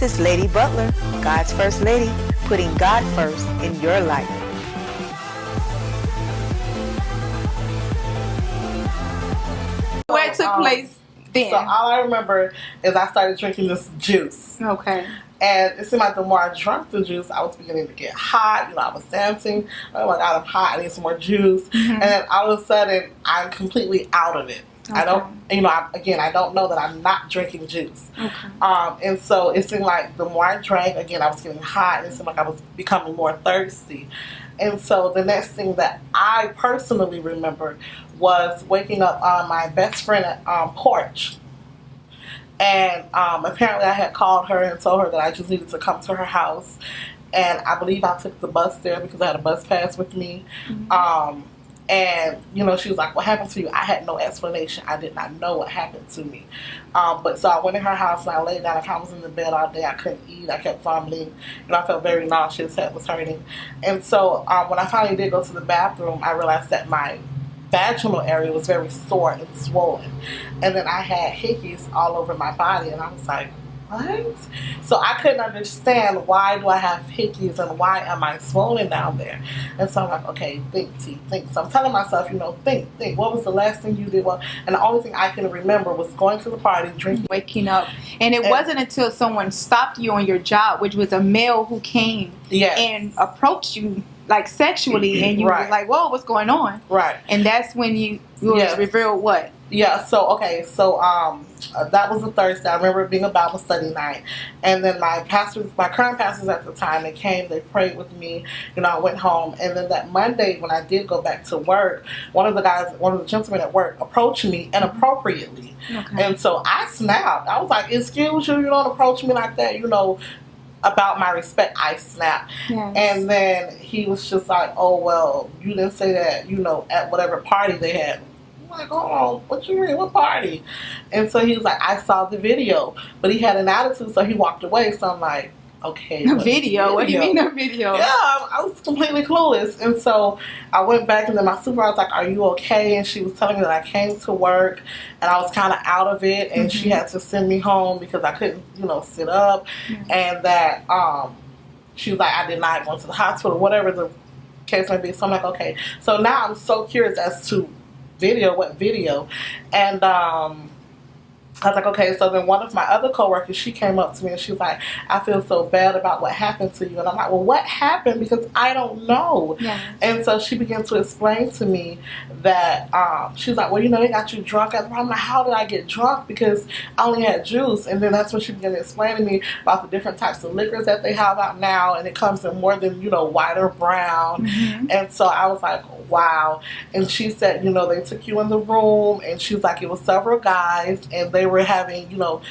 is Lady Butler, God's First Lady, putting God first in your life. Where it took place then? So all I remember is I started drinking this juice. Okay. And it seemed like the more I drank the juice, I was beginning to get hot. You know, I was dancing. Oh my God, I'm hot. I need some more juice. And then all of a sudden, I'm completely out of it. Okay. I don't, I don't know that I'm not drinking juice. Okay. And so it seemed like the more I drank, again, I was getting hot. And it seemed like I was becoming more thirsty. And so the next thing that I personally remember was waking up on my best friend's porch. And apparently I had called her and told her that I just needed to come to her house. And I believe I took the bus there because I had a bus pass with me. And, you know, she was like, what happened to you? I had no explanation. I did not know what happened to me. But so I went in her house and I laid down. I was in the bed all day. I couldn't eat. I kept vomiting. You know, I felt very nauseous. Head was hurting. And so when I finally did go to the bathroom, I realized that my vaginal area was very sore and swollen. And then I had hickeys all over my body. And I was like, what? So I couldn't understand, why do I have hickeys and why am I swollen down there? And so I'm like, okay, think, T, think. So I'm telling myself, you know, think. What was the last thing you did? Well, and the only thing I can remember was going to the party, drinking. Waking up. And it wasn't until someone stopped you on your job, which was a male who came and approached you like sexually, and you were like, whoa, what's going on? Right. And that's when you was revealed what? Yeah, so that was a Thursday. I remember it being a Bible study night. And then my current pastors at the time, they came, they prayed with me, you know, I went home. And then that Monday when I did go back to work, one of the gentlemen at work approached me inappropriately. Okay. And so I snapped. I was like, excuse you, you don't approach me like that, you know, about my respect. I snapped. Yes. And then he was just like, oh, well, you didn't say that, you know, at whatever party they had. I'm like, hold on, what you mean? What party? And so he was like, I saw the video. But he had an attitude, so he walked away. So I'm like, okay. Video? What do you mean a video? Yeah, I was completely clueless. And so I went back, and then my supervisor was like, are you okay? And she was telling me that I came to work and I was kind of out of it, and she had to send me home because I couldn't, you know, sit up. And that she was like, I did not go to the hospital, whatever the case may be. So I'm like, okay. So now I'm so curious as to what video. And I was like, okay. So then one of my other coworkers, she came up to me and she was like, I feel so bad about what happened to you. And I'm like, well, what happened? Because I don't know. Yes. And so she began to explain to me that she was like, well, you know, they got you drunk. I'm like, how did I get drunk? Because I only had juice. And then that's when she began to explain to me about the different types of liquors that they have out now. And it comes in more than, you know, white or brown. And so I was like, wow. And she said, you know, they took you in the room, and she was like, it was several guys, and they were having, you know,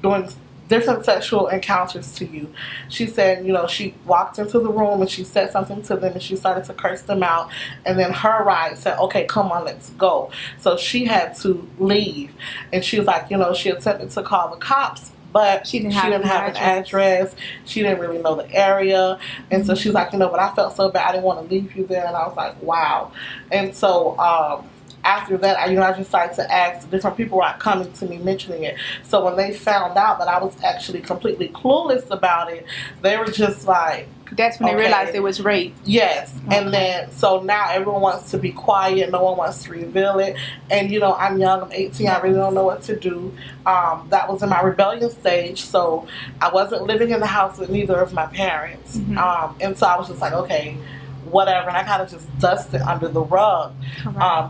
doing different sexual encounters to you. She said, you know, she walked into the room and she said something to them and she started to curse them out. And then her ride said, okay, come on, let's go. So she had to leave. And she was like, you know, she attempted to call the cops, but she didn't have an address. She didn't really know the area. And so she's like, you know, but I felt so bad. I didn't want to leave you there. And I was like, wow. And so after that, I just started to ask. Different people were coming to me mentioning it. So when they found out that I was actually completely clueless about it, they were just like, that's when they realized it was rape. Yes. Okay. And then, so now everyone wants to be quiet. No one wants to reveal it. And, you know, I'm young. I'm 18. I really don't know what to do. That was in my rebellion stage. So I wasn't living in the house with neither of my parents. And so I was just like, okay, whatever. And I kind of just dusted under the rug.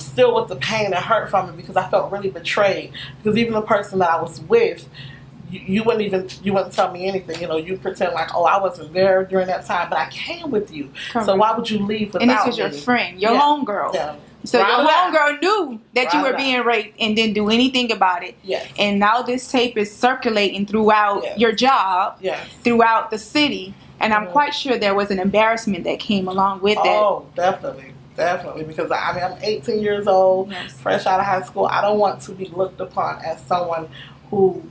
Still with the pain and hurt from it, because I felt really betrayed. Because even the person that I was with, you wouldn't tell me anything. You know, you pretend like, oh, I wasn't there during that time, but I came with you. Correct. So why would you leave without me? And this was your friend, your homegirl. Yeah. So your homegirl knew that you were being raped and didn't do anything about it. Yes. And now this tape is circulating throughout your job, throughout the city. And I'm quite sure there was an embarrassment that came along with it. Oh, definitely. Definitely. Because, I mean, I'm 18 years old, fresh out of high school. I don't want to be looked upon as someone who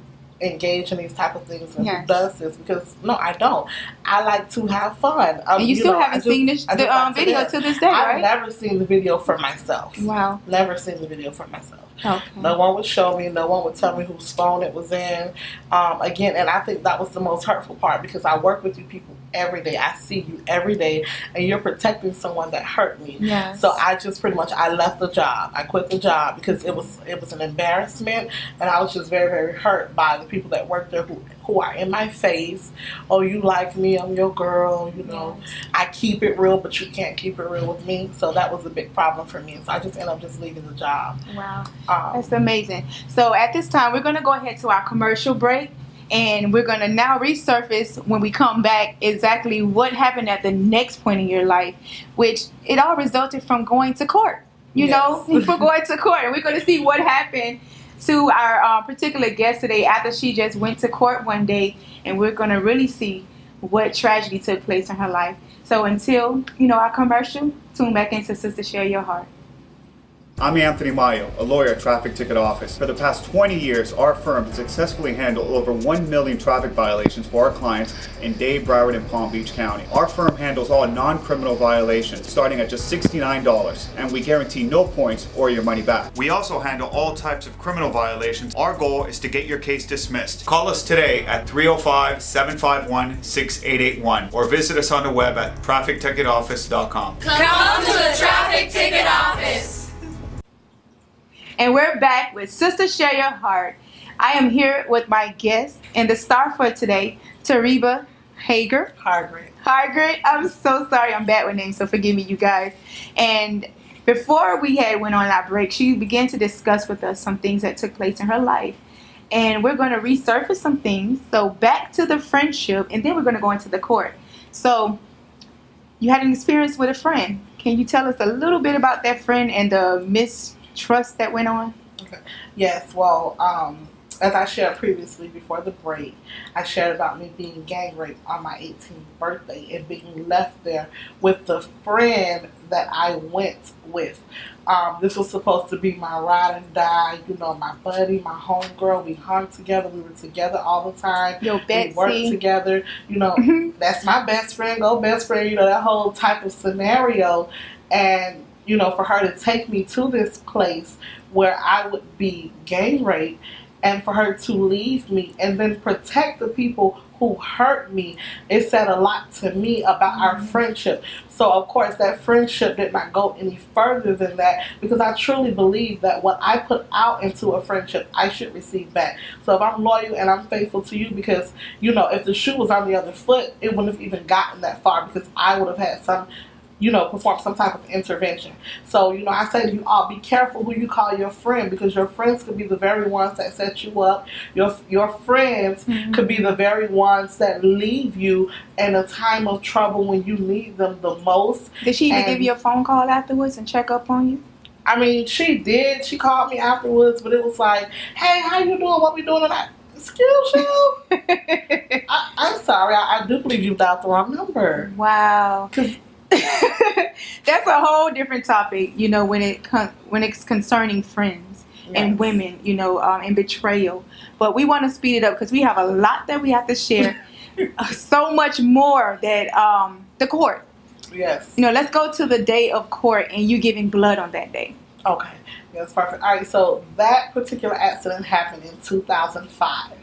engage in these type of things and who does this, because no, I don't. I like to have fun. And you still haven't seen the video to this day, right? I've never seen the video for myself. Wow. Never seen the video for myself. Okay. No one would show me. No one would tell me whose phone it was in. Again, and I think that was the most hurtful part, because I work with you people every day. I see you every day, and you're protecting someone that hurt me. Yes. So I just pretty much, I left the job. I quit the job because it was an embarrassment, and I was just very, very hurt by the people that work there who are in my face. Oh, you like me? I'm your girl. You know, I keep it real, but you can't keep it real with me. So that was a big problem for me. So I just ended up just leaving the job. Wow. That's amazing. So at this time, we're going to go ahead to our commercial break, and we're going to now resurface when we come back exactly what happened at the next point in your life, which it all resulted from going to court. You know, for going to court. And we're going to see what happened to our particular guest today after she just went to court one day, and we're going to really see what tragedy took place in her life. So until, our commercial, tune back into Sister Share Your Heart. I'm Anthony Mayo, a lawyer at Traffic Ticket Office. For the past 20 years, our firm has successfully handled over 1 million traffic violations for our clients in Dade, Broward, and Palm Beach County. Our firm handles all non-criminal violations, starting at just $69, and we guarantee no points or your money back. We also handle all types of criminal violations. Our goal is to get your case dismissed. Call us today at 305-751-6881 or visit us on the web at trafficticketoffice.com. Come to the Traffic Ticket Office. And we're back with Sister Share Your Heart. I am here with my guest and the star for today, Tariba Hager. Hargret. I'm so sorry. I'm bad with names, so forgive me, you guys. And before we went on our break, she began to discuss with us some things that took place in her life. And we're going to resurface some things. So back to the friendship, and then we're going to go into the court. So you had an experience with a friend. Can you tell us a little bit about that friend and the mistrust that went on? Okay. Yes, well, as I shared previously before the break, I shared about me being gang raped on my 18th birthday and being left there with the friend that I went with. This was supposed to be my ride and die, my buddy, my homegirl. We hung together. We were together all the time. Yo, Betsy. We worked together. That's my best friend, go best friend, that whole type of scenario. And for her to take me to this place where I would be gang raped, and for her to leave me and then protect the people who hurt me, it said a lot to me about our friendship. So, of course, that friendship did not go any further than that, because I truly believe that what I put out into a friendship, I should receive back. So if I'm loyal and I'm faithful to you, because, if the shoe was on the other foot, it wouldn't have even gotten that far, because I would have had some perform some type of intervention. So, I say to you all, be careful who you call your friend, because your friends could be the very ones that set you up. Your friends could be the very ones that leave you in a time of trouble when you need them the most. Did she even give you a phone call afterwards and check up on you? I mean, she did. She called me afterwards, but it was like, hey, how you doing? What we doing tonight? Excuse you? I'm sorry. I do believe you dialed the wrong number. Wow. That's a whole different topic, when it's concerning friends and women, and betrayal. But we want to speed it up because we have a lot that we have to share. So much more that the court. Yes. Let's go to the day of court and you giving blood on that day. Okay. That's perfect. All right. So that particular accident happened in 2005.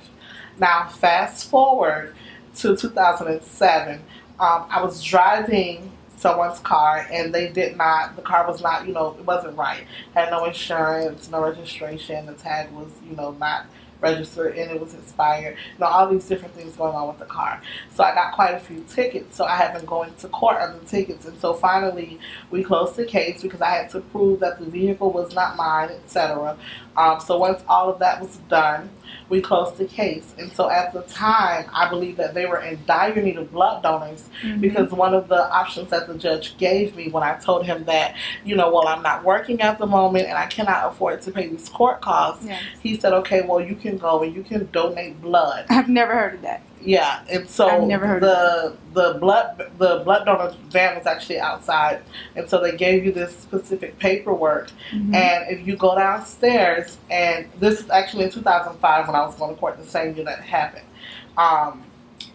Now, fast forward to 2007. I was driving someone's car, and the car was not, it wasn't right. Had no insurance, no registration, the tag was, not registered, and it was expired. All these different things going on with the car. So I got quite a few tickets. So I had been going to court on the tickets, and so finally we closed the case because I had to prove that the vehicle was not mine, etc. So once all of that was done, we closed the case. And so at the time, I believe that they were in dire need of blood donors, because one of the options that the judge gave me when I told him that, well, I'm not working at the moment and I cannot afford to pay these court costs, he said, okay, well, you can go and you can donate blood. I've never heard of that. Yeah, and so I've never heard of the blood donor van was actually outside, and so they gave you this specific paperwork. Mm-hmm. And if you go downstairs, and this is actually in 2005 when I was going to court, the same year that happened,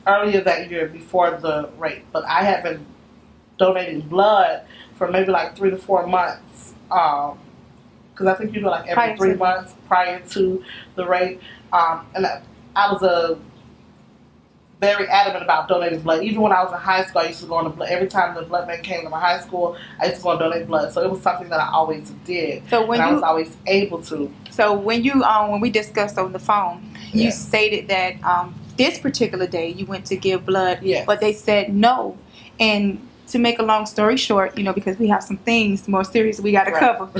earlier that year before the rape. But I had been donating blood for maybe like 3 to 4 months, because I think you do like every 3 months prior to the rape, and I was very adamant about donating blood. Even when I was in high school, I used to go on the blood. Every time the blood bank came to my high school, I used to go and donate blood. So it was something that I always did. So when I was always able to. So when we discussed over the phone, you stated that this particular day you went to give blood, but they said no. And to make a long story short, because we have some things more serious we got to cover,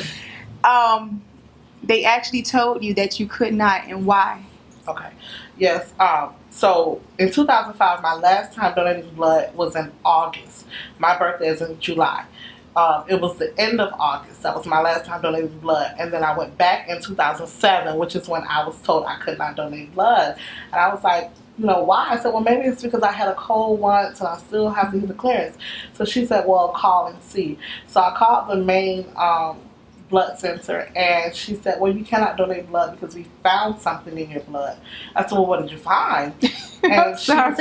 they actually told you that you could not, and why? Okay. Yes. So in 2005, my last time donating blood was in August. My birthday is in July. It was the end of August. That was my last time donating blood. And then I went back in 2007, which is when I was told I could not donate blood. And I was like, why? I said, well, maybe it's because I had a cold once and I still have to get the clearance. So she said, well, call and see. So I called the main blood center, and she said, well, you cannot donate blood because we found something in your blood. I said, well, what did you find? And I'm sorry.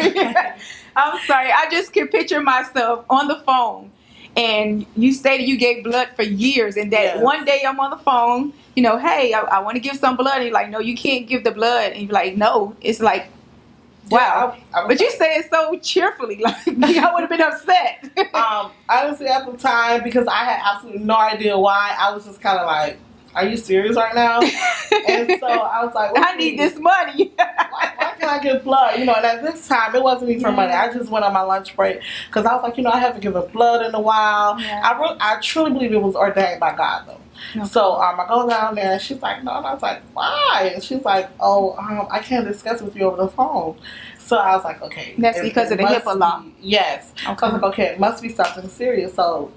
I'm sorry. I just can picture myself on the phone, and you stated you gave blood for years, and that one day I'm on the phone, hey, I want to give some blood, and you're like, no, you can't give the blood, and you're like, no. It's like, wow. But you say it so cheerfully, like I would have been upset. Honestly, at the time, because I had absolutely no idea why, I was just kind of like, are you serious right now? And so I was like, I need this money. why can't I get blood? And at this time, it wasn't even for money. I just went on my lunch break because I was like, I haven't given blood in a while. Yeah. I truly believe it was ordained by God, though. Okay. So I go down there, and she's like, no. And I was like, why? And she's like, I can't discuss it with you over the phone. So I was like, okay. That's because of the HIPAA law. Yes. Okay. So I was like, okay, it must be something serious. So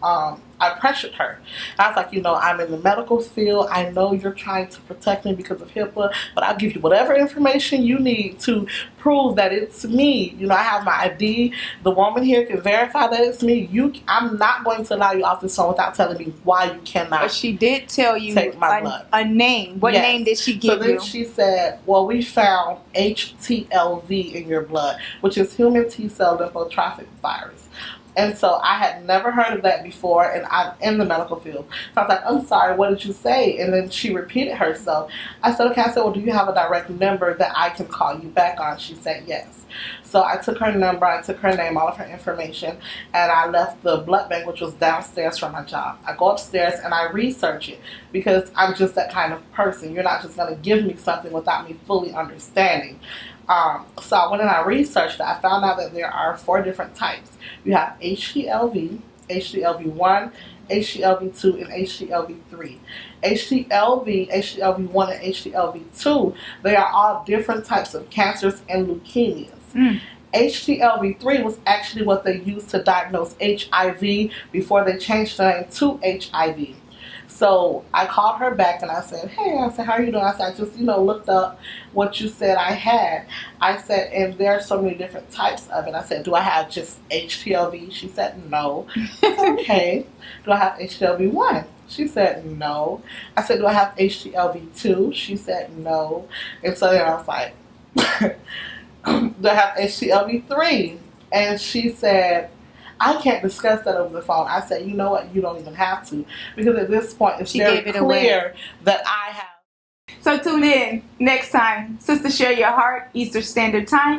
I pressured her. I was like, I'm in the medical field. I know you're trying to protect me because of HIPAA, but I'll give you whatever information you need to prove that it's me. I have my ID. The woman here can verify that it's me. I'm not going to allow you off this phone without telling me why you cannot. But she did tell you take my blood. A name. What name did she give you? So then she said, well, we found HTLV in your blood, which is human T-cell lymphotrophic virus. And so I had never heard of that before, and I'm in the medical field. So I was like, I'm sorry, what did you say? And then she repeated herself. I said, okay. I said, well, do you have a direct number that I can call you back on? She said, yes. So I took her number, I took her name, all of her information, and I left the blood bank, which was downstairs from my job. I go upstairs and I research it because I'm just that kind of person. You're not just going to give me something without me fully understanding. So I went and I researched it. I found out that there are 4 different types. You have HTLV, HTLV1, HTLV2, and HTLV3. HTLV, HTLV1, and HTLV2, they are all different types of cancers and leukemias. HTLV3 was actually what they used to diagnose HIV before they changed the name to HIV. So I called her back and I said, hey, how are you doing? I said, I just, looked up what you said I had. I said, and there are so many different types of it. I said, do I have just HTLV? She said, no. I said, okay. Do I have HTLV1? She said, no. I said, do I have HTLV2? She said, no. And so then I was like, do I have HTLV3? And she said, I can't discuss that over the phone. I said, you know what? You don't even have to. Because at this point, it's very clear that I have. So tune in next time. Sister Share Your Heart, Eastern Standard Time.